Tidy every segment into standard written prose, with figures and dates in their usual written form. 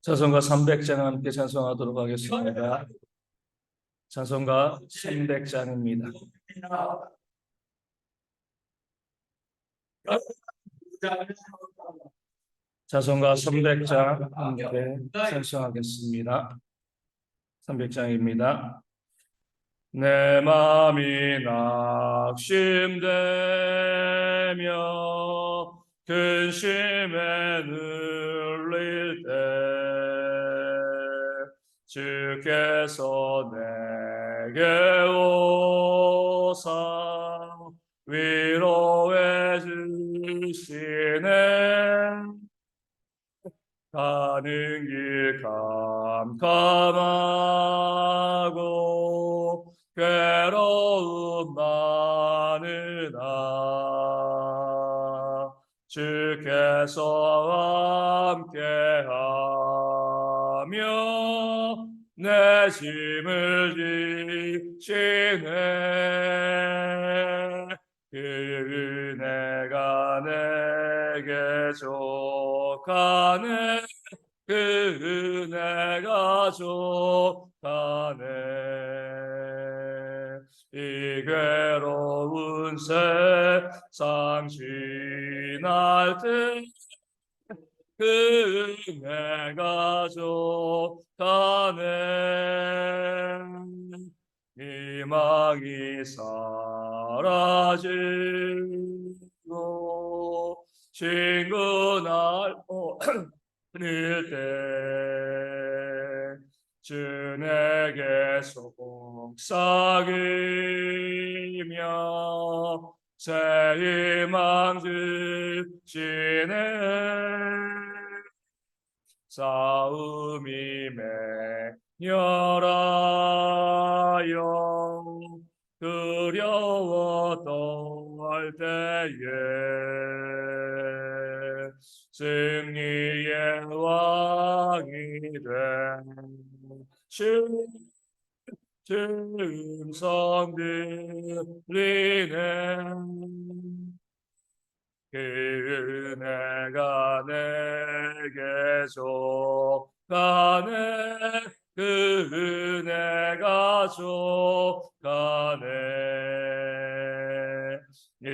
찬송가 300장 함께 찬송하도록 하겠습니다. 찬송가 300장입니다. 찬송가 300장 함께 찬송하겠습니다. 300장입니다. 내 맘이 낙심되며 근심에 눌릴 때 주께서 내게 오사 위로해 주시네. 가는 길 캄캄하고 괴로움 많으나 주께서 함께하며 내 짐을 지시네. 그 은혜가 내게 족하네. 그 은혜가 족하네. 이 괴로운 세상 지날 때 그 은혜가 족하네. 희망이 사라지고 친구 날 보낼 때 주 내게 속삭이며 새 희망 주시네. 싸움이 맹렬하여 두려워 떨 때에 승리의 왕이 된 주 음성 들리네. 그 은혜가 내게 족하네. 그 은혜가 족하네. 이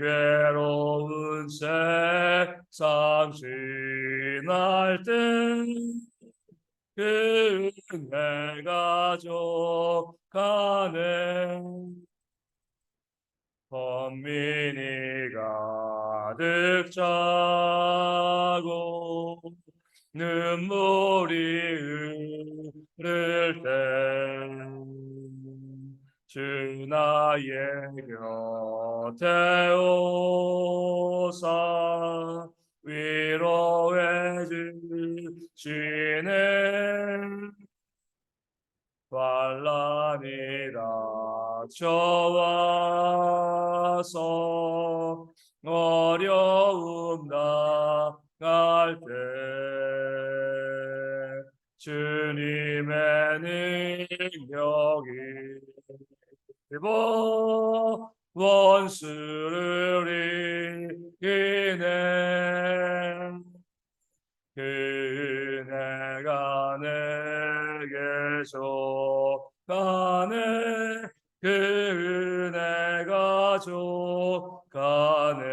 괴로운 세상 지날 때 그 은혜가 족하네. 번민이 가득 차고 눈물이 흐를 때 주 나의 곁에 오사 위로해 주시네. 환난이 닥쳐와서 어려움 당할 때 주님의 능력이 원수를 이기네. 그 은혜가 내게 족하네. 그 은혜가 족하네.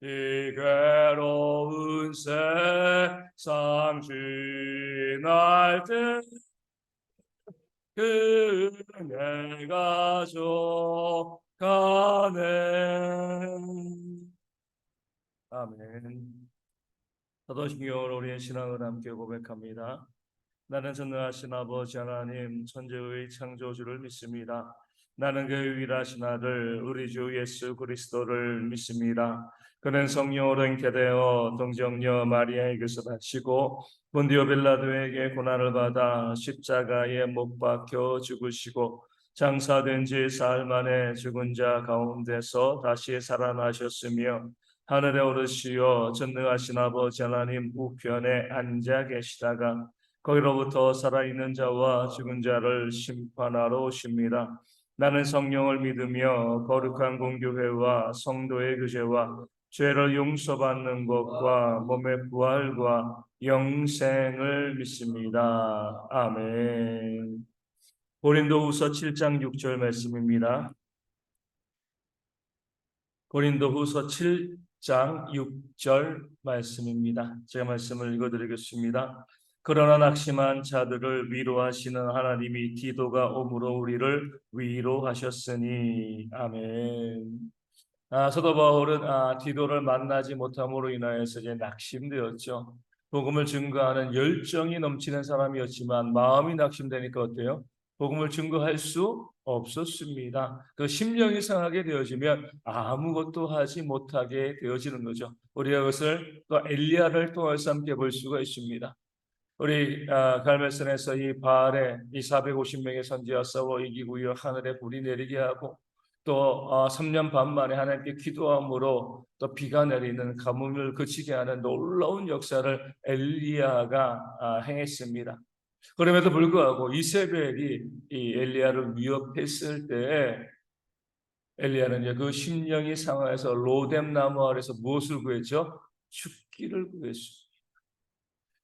이 괴로운 세상 지날 때 그 은혜가 족하네. 아멘. 사도신경으로 우리의 신앙을 함께 고백합니다. 나는 전능하신 아버지 하나님 천지의 창조주를 믿습니다. 나는 그 유일하신 아들 우리 주 예수 그리스도를 믿습니다. 그는 성령으로 잉태되어 동정녀 마리아에게서 나시고 본디오 빌라도에게 고난을 받아 십자가에 못 박혀 죽으시고 장사된 지 사흘 만에 죽은 자 가운데서 다시 살아나셨으며 하늘에 오르시어 전능하신 아버지 하나님 우편에 앉아 계시다가 거기로부터 살아있는 자와 죽은 자를 심판하러 오십니다. 나는 성령을 믿으며 거룩한 공교회와 성도의 교제와 죄를 용서받는 것과 몸의 부활과 영생을 믿습니다. 아멘. 고린도후서 7장 6절 말씀입니다. 고린도후서 7장 6절 말씀입니다. 제가 말씀을 읽어드리겠습니다. 그러나 낙심한 자들을 위로하시는 하나님이 디도가 오므로 우리를 위로하셨으니. 아멘. 사도 바울은 디도를 만나지 못함으로 인하여서 이제 낙심되었죠. 복음을 증거하는 열정이 넘치는 사람이었지만 마음이 낙심되니까 어때요? 복음을 증거할 수 없었습니다. 그 심령이 상하게 되어지면 아무것도 하지 못하게 되어지는 거죠. 우리가 그것을 또 엘리야를 통해서 함께 볼 수가 있습니다. 우리 갈멜산에서 이 바알에 이 450명의 선지와 싸워 이기고요, 하늘에 불이 내리게 하고 또 3년 반 만에 하나님께 기도함으로 또 비가 내리는 가뭄을 그치게 하는 놀라운 역사를 엘리야가 행했습니다. 그럼에도 불구하고 이세벨이 이 엘리야를 위협했을 때 엘리야는 이제 그 심령이 상하여서 로뎀 나무 아래서 무엇을 구했죠? 죽기를 구했습니다.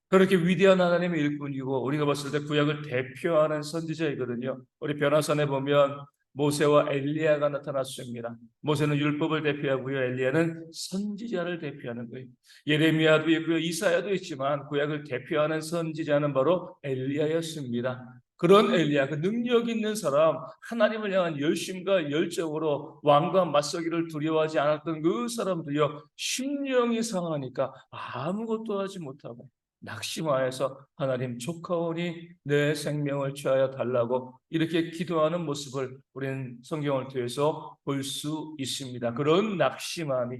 그렇게 위대한 하나님의 일꾼이고 우리가 봤을 때 구약을 대표하는 선지자이거든요. 우리 변화산에 보면 모세와 엘리야가 나타났습니다. 모세는 율법을 대표하고요, 엘리야는 선지자를 대표하는 거예요. 예레미야도 있고요, 이사야도 있지만 구약을 대표하는 선지자는 바로 엘리야였습니다. 그런 엘리야, 그 능력 있는 사람, 하나님을 향한 열심과 열정으로 왕과 맞서기를 두려워하지 않았던 그 사람들이요, 심령이 상하니까 아무것도 하지 못하고 낙심하여서 하나님 조카오니 내 생명을 취하여 달라고 이렇게 기도하는 모습을 우리는 성경을 통해서 볼 수 있습니다. 그런 낙심함이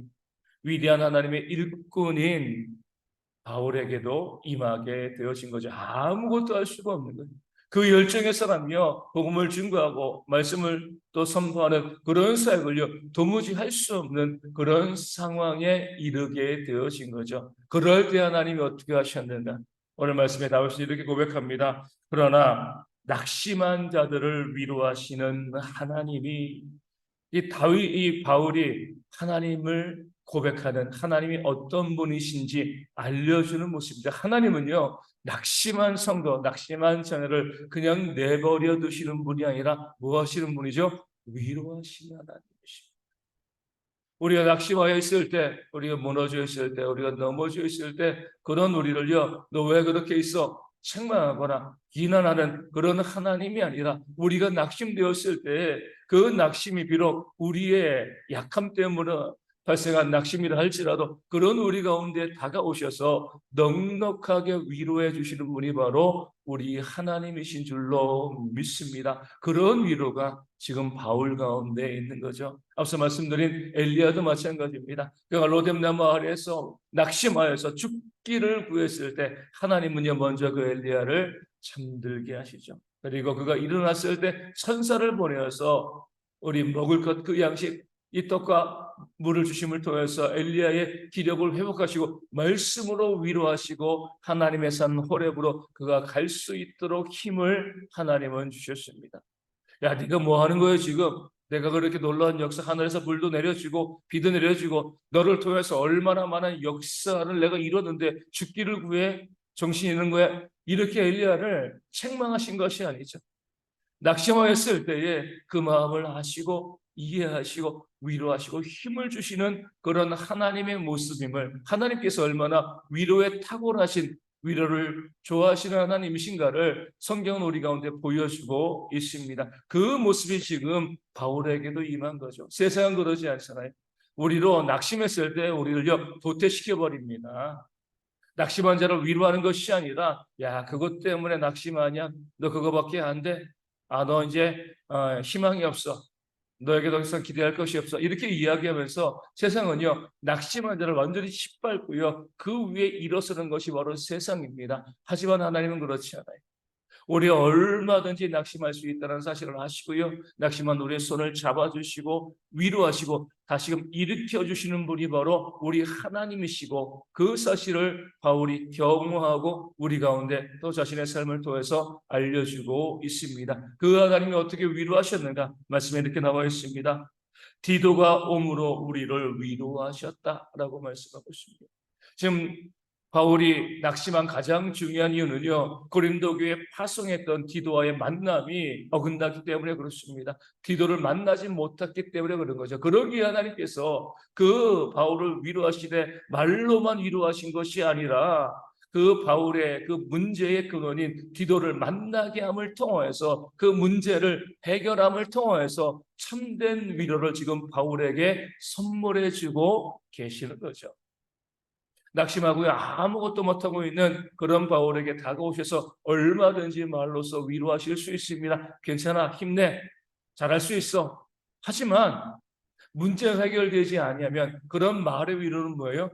위대한 하나님의 일꾼인 바울에게도 임하게 되어진 거죠. 아무것도 할 수가 없는 거예요. 그 열정의 사람이요, 복음을 증거하고 말씀을 또 선포하는 그런 사역을요, 도무지 할 수 없는 그런 상황에 이르게 되어진 거죠. 그럴 때 하나님이 어떻게 하셨는가? 오늘 말씀에 다윗이 이렇게 고백합니다. 그러나 낙심한 자들을 위로하시는 하나님이, 이 바울이 하나님을 고백하는, 하나님이 어떤 분이신지 알려주는 모습입니다. 하나님은요, 낙심한 성도, 낙심한 자녀를 그냥 내버려 두시는 분이 아니라 뭐 하시는 분이죠? 위로하시는 하나님이십니다. 우리가 낙심하여 있을 때, 우리가 무너져 있을 때, 우리가 넘어져 있을 때, 그런 우리를요, 너 왜 그렇게 있어? 책망하거나 비난하는 그런 하나님이 아니라 우리가 낙심되었을 때 그 낙심이 비록 우리의 약함 때문에 발생한 낙심이라 할지라도 그런 우리 가운데 다가오셔서 넉넉하게 위로해 주시는 분이 바로 우리 하나님이신 줄로 믿습니다. 그런 위로가 지금 바울 가운데 있는 거죠. 앞서 말씀드린 엘리야도 마찬가지입니다. 그가 로뎀나무 아래에서 낙심하여서 죽기를 구했을 때 하나님은요, 먼저 그 엘리야를 잠들게 하시죠. 그리고 그가 일어났을 때 천사를 보내어서 우리 먹을 것 그 양식 이 떡과 물을 주심을 통해서 엘리야의 기력을 회복하시고 말씀으로 위로하시고 하나님의 산 호렙으로 그가 갈 수 있도록 힘을 하나님은 주셨습니다. 야, 네가 뭐 하는 거야 지금? 내가 그렇게 놀라운 역사, 하늘에서 물도 내려주고 비도 내려주고 너를 통해서 얼마나 많은 역사를 내가 이뤘는데 죽기를 구해? 정신 있는 거야? 이렇게 엘리야를 책망하신 것이 아니죠. 낙심하였을 때에 그 마음을 아시고 이해하시고 위로하시고 힘을 주시는 그런 하나님의 모습임을, 하나님께서 얼마나 위로에 탁월하신, 위로를 좋아하시는 하나님이신가를 성경은 우리 가운데 보여주고 있습니다. 그 모습이 지금 바울에게도 임한 거죠. 세상은 그러지 않잖아요. 우리로 낙심했을 때 우리를요, 도태시켜버립니다. 낙심한 자를 위로하는 것이 아니라, 야, 그것 때문에 낙심하냐? 너 그거밖에 안 돼? 너 이제 희망이 없어. 너에게 더 이상 기대할 것이 없어. 이렇게 이야기하면서 세상은요, 낙심한 자를 완전히 짓밟고요, 그 위에 일어서는 것이 바로 세상입니다. 하지만 하나님은 그렇지 않아요. 우리가 얼마든지 낙심할 수 있다는 사실을 아시고요, 낙심한 우리의 손을 잡아주시고 위로하시고 다시금 일으켜주시는 분이 바로 우리 하나님이시고, 그 사실을 바울이 경험하고 우리 가운데 또 자신의 삶을 통해서 알려주고 있습니다. 그 하나님이 어떻게 위로하셨는가? 말씀에 이렇게 나와 있습니다. 디도가 옴으로 우리를 위로하셨다라고 말씀하고 있습니다. 지금 바울이 낙심한 가장 중요한 이유는요, 고린도 교회에 파송했던 디도와의 만남이 어긋났기 때문에 그렇습니다. 디도를 만나지 못했기 때문에 그런 거죠. 그러기에 하나님께서 그 바울을 위로하시되 말로만 위로하신 것이 아니라 그 바울의 그 문제의 근원인 디도를 만나게 함을 통하여서 그 문제를 해결함을 통하여서 참된 위로를 지금 바울에게 선물해 주고 계시는 거죠. 낙심하고요, 아무것도 못하고 있는 그런 바울에게 다가오셔서 얼마든지 말로써 위로하실 수 있습니다. 괜찮아, 힘내, 잘할 수 있어. 하지만 문제가 해결되지 아니하면 그런 말의 위로는 뭐예요?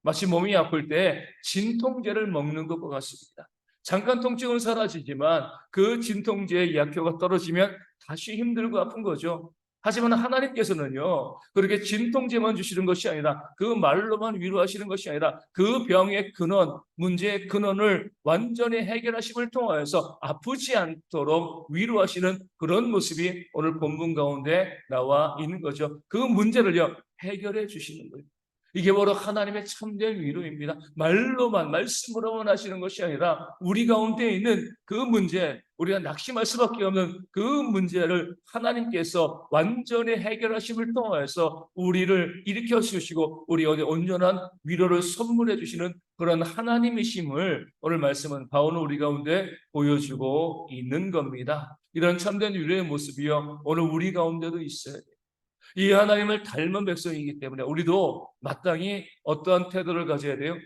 마치 몸이 아플 때 진통제를 먹는 것과 같습니다. 잠깐 통증은 사라지지만 그 진통제의 약효가 떨어지면 다시 힘들고 아픈 거죠. 하지만 하나님께서는요, 그렇게 진통제만 주시는 것이 아니라 그 말로만 위로하시는 것이 아니라 그 병의 근원, 문제의 근원을 완전히 해결하심을 통하여서 아프지 않도록 위로하시는 그런 모습이 오늘 본문 가운데 나와 있는 거죠. 그 문제를요, 해결해 주시는 거예요. 이게 바로 하나님의 참된 위로입니다. 말로만, 말씀으로만 하시는 것이 아니라 우리 가운데 있는 그 문제, 우리가 낙심할 수밖에 없는 그 문제를 하나님께서 완전히 해결하심을 통하여서 우리를 일으켜 주시고 우리에게 온전한 위로를 선물해 주시는 그런 하나님이심을 오늘 말씀은 바울은 우리 가운데 보여주고 있는 겁니다. 이런 참된 위로의 모습이요, 오늘 우리 가운데도 있어야 돼요. 이 하나님을 닮은 백성이기 때문에 우리도 마땅히 어떠한 태도를 가져야 돼요?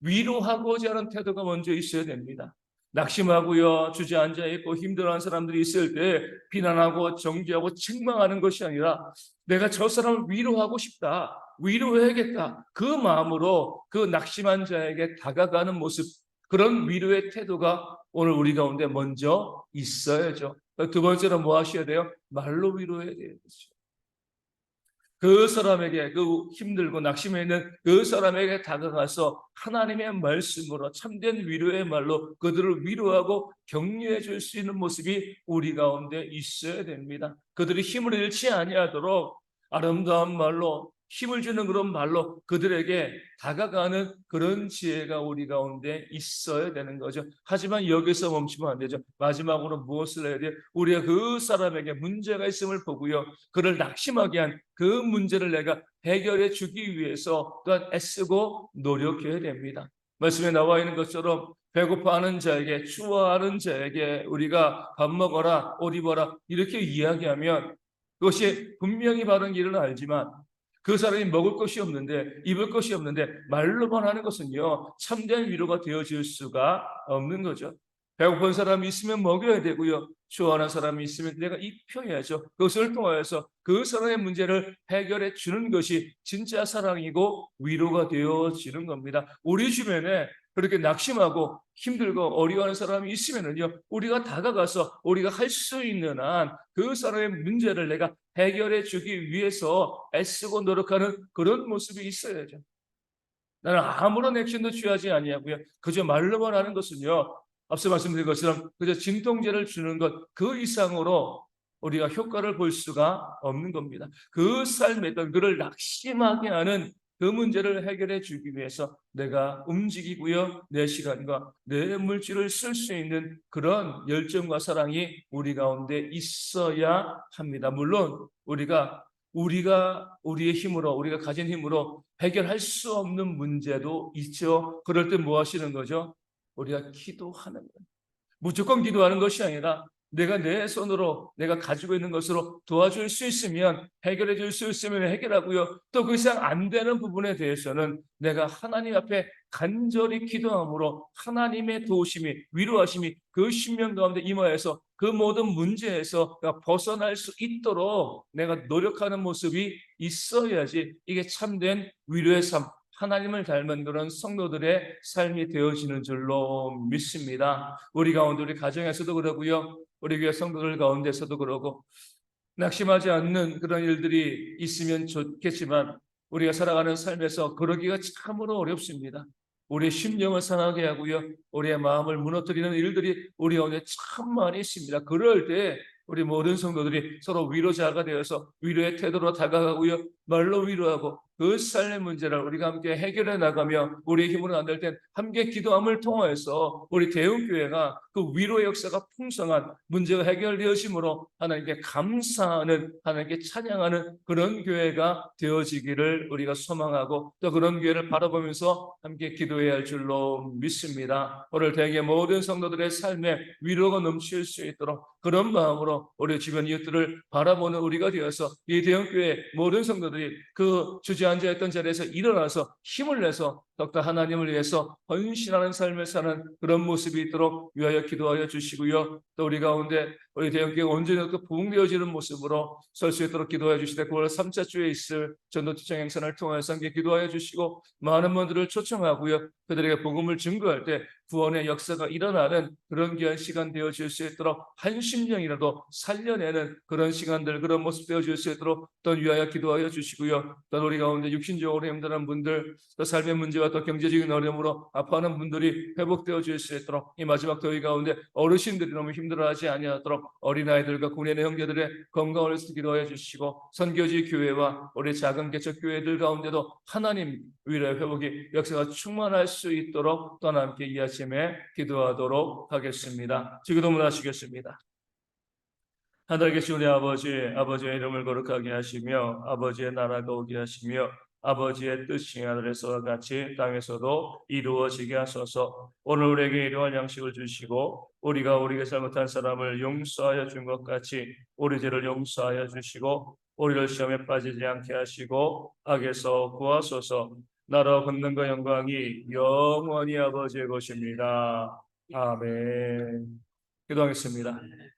위로하고자 하는 태도가 먼저 있어야 됩니다. 낙심하고요, 주저앉아 있고 힘들어하는 사람들이 있을 때 비난하고 정죄하고 책망하는 것이 아니라 내가 저 사람을 위로하고 싶다, 위로해야겠다, 그 마음으로 그 낙심한 자에게 다가가는 모습, 그런 위로의 태도가 오늘 우리 가운데 먼저 있어야죠. 두 번째로 뭐 하셔야 돼요? 말로 위로해야 돼요. 그 사람에게, 그 힘들고 낙심해 있는 그 사람에게 다가가서 하나님의 말씀으로 참된 위로의 말로 그들을 위로하고 격려해 줄 수 있는 모습이 우리 가운데 있어야 됩니다. 그들이 힘을 잃지 아니하도록 아름다운 말로, 힘을 주는 그런 말로 그들에게 다가가는 그런 지혜가 우리 가운데 있어야 되는 거죠. 하지만 여기서 멈추면 안 되죠. 마지막으로 무엇을 해야 돼요? 우리가 그 사람에게 문제가 있음을 보고요, 그를 낙심하게 한 그 문제를 내가 해결해 주기 위해서 또한 애쓰고 노력해야 됩니다. 말씀에 나와 있는 것처럼 배고파하는 자에게, 추워하는 자에게 우리가 밥 먹어라, 옷 입어라 이렇게 이야기하면 그것이 분명히 바른 길은 알지만 그 사람이 먹을 것이 없는데, 입을 것이 없는데 말로만 하는 것은요, 참된 위로가 되어질 수가 없는 거죠. 배고픈 사람이 있으면 먹여야 되고요, 추워하는 사람이 있으면 내가 입혀야죠. 그것을 통하여서 그 사람의 문제를 해결해 주는 것이 진짜 사랑이고 위로가 되어지는 겁니다. 우리 주변에 그렇게 낙심하고 힘들고 어려워하는 사람이 있으면요, 우리가 다가가서 우리가 할 수 있는 한 그 사람의 문제를 내가 해결해 주기 위해서 애쓰고 노력하는 그런 모습이 있어야죠. 나는 아무런 액션도 취하지 아니하고요, 그저 말로만 하는 것은요, 앞서 말씀드린 것처럼 그저 진통제를 주는 것 그 이상으로 우리가 효과를 볼 수가 없는 겁니다. 그 삶에 있던 그를 낙심하게 하는 그 문제를 해결해 주기 위해서 내가 움직이고요, 내 시간과 내 물질을 쓸 수 있는 그런 열정과 사랑이 우리 가운데 있어야 합니다. 물론 우리가 우리의 힘으로, 우리가 가진 힘으로 해결할 수 없는 문제도 있죠. 그럴 때 뭐 하시는 거죠? 우리가 기도하는 거예요. 무조건 기도하는 것이 아니라 내가 내 손으로, 내가 가지고 있는 것으로 도와줄 수 있으면, 해결해 줄 수 있으면 해결하고요, 또 그 이상 안 되는 부분에 대해서는 내가 하나님 앞에 간절히 기도함으로 하나님의 도우심이, 위로하심이 그 심령 가운데 임하여서 그 모든 문제에서 벗어날 수 있도록 내가 노력하는 모습이 있어야지 이게 참된 위로의 삶, 하나님을 닮은 그런 성도들의 삶이 되어지는 줄로 믿습니다. 우리 가운데, 우리 가정에서도 그러고요, 우리 교회 성도들 가운데서도 그러고, 낙심하지 않는 그런 일들이 있으면 좋겠지만 우리가 살아가는 삶에서 그러기가 참으로 어렵습니다. 우리의 심령을 상하게 하고요, 우리의 마음을 무너뜨리는 일들이 우리 가운데 참 많이 있습니다. 그럴 때 우리 모든 성도들이 서로 위로자가 되어서 위로의 태도로 다가가고요, 말로 위로하고 그 삶의 문제를 우리가 함께 해결해 나가며 우리의 힘으로 안 될 땐 함께 기도함을 통하여서 우리 대흥교회가 그 위로의 역사가 풍성한 문제가 해결되어짐으로 하나님께 감사하는, 하나님께 찬양하는 그런 교회가 되어지기를 우리가 소망하고 또 그런 교회를 바라보면서 함께 기도해야 할 줄로 믿습니다. 오늘 대개 모든 성도들의 삶에 위로가 넘칠 수 있도록 그런 마음으로 우리 주변 이웃들을 바라보는 우리가 되어서 이 대형교회 모든 성도들이 그 주저앉아 있던 자리에서 일어나서 힘을 내서 더욱더 하나님을 위해서 헌신하는 삶을 사는 그런 모습이 있도록 위하여 기도하여 주시고요. 또 우리 가운데 우리 대형교회 온전히 또 부흥되어지는 모습으로 설 수 있도록 기도해 주시되 9월 3차 주에 있을 전도투쟁 행사를 통해서 함께 기도하여 주시고 많은 분들을 초청하고요, 그들에게 복음을 증거할 때 구원의 역사가 일어나는 그런 귀한 시간 되어질 수 있도록 한 심령이라도 살려내는 그런 시간들, 그런 모습 되어질 수 있도록 또 위하여 기도하여 주시고요. 또 우리 가운데 육신적으로 힘든 분들, 또 삶의 문제와 또 경제적인 어려움으로 아파하는 분들이 회복되어질 수 있도록 이 마지막 더위 가운데 어르신들이 너무 힘들어하지 아니하도록 어린아이들과 군인의 형제들의 건강을 위해서 기도하여 주시고 선교지 교회와 우리 작은 개척 교회들 가운데도 하나님 위로의 회복이 역사가 충만할 수 있도록 또 함께 이 아침에 기도하도록 하겠습니다. 기도문 하시겠습니다. 하늘에 계신 우리 아버지, 아버지의 이름을 거룩하게 하시며 아버지의 나라가 오게 하시며 아버지의 뜻이 하늘에서와 같이 땅에서도 이루어지게 하소서. 오늘 우리에게 일용할 양식을 주시고 우리가 우리에게 잘못한 사람을 용서하여 준 것 같이 우리 죄를 용서하여 주시고 우리를 시험에 빠지지 않게 하시고 악에서 구하소서. 나라와 권능과 영광이 영원히 아버지의 것입니다. 아멘. 기도하겠습니다.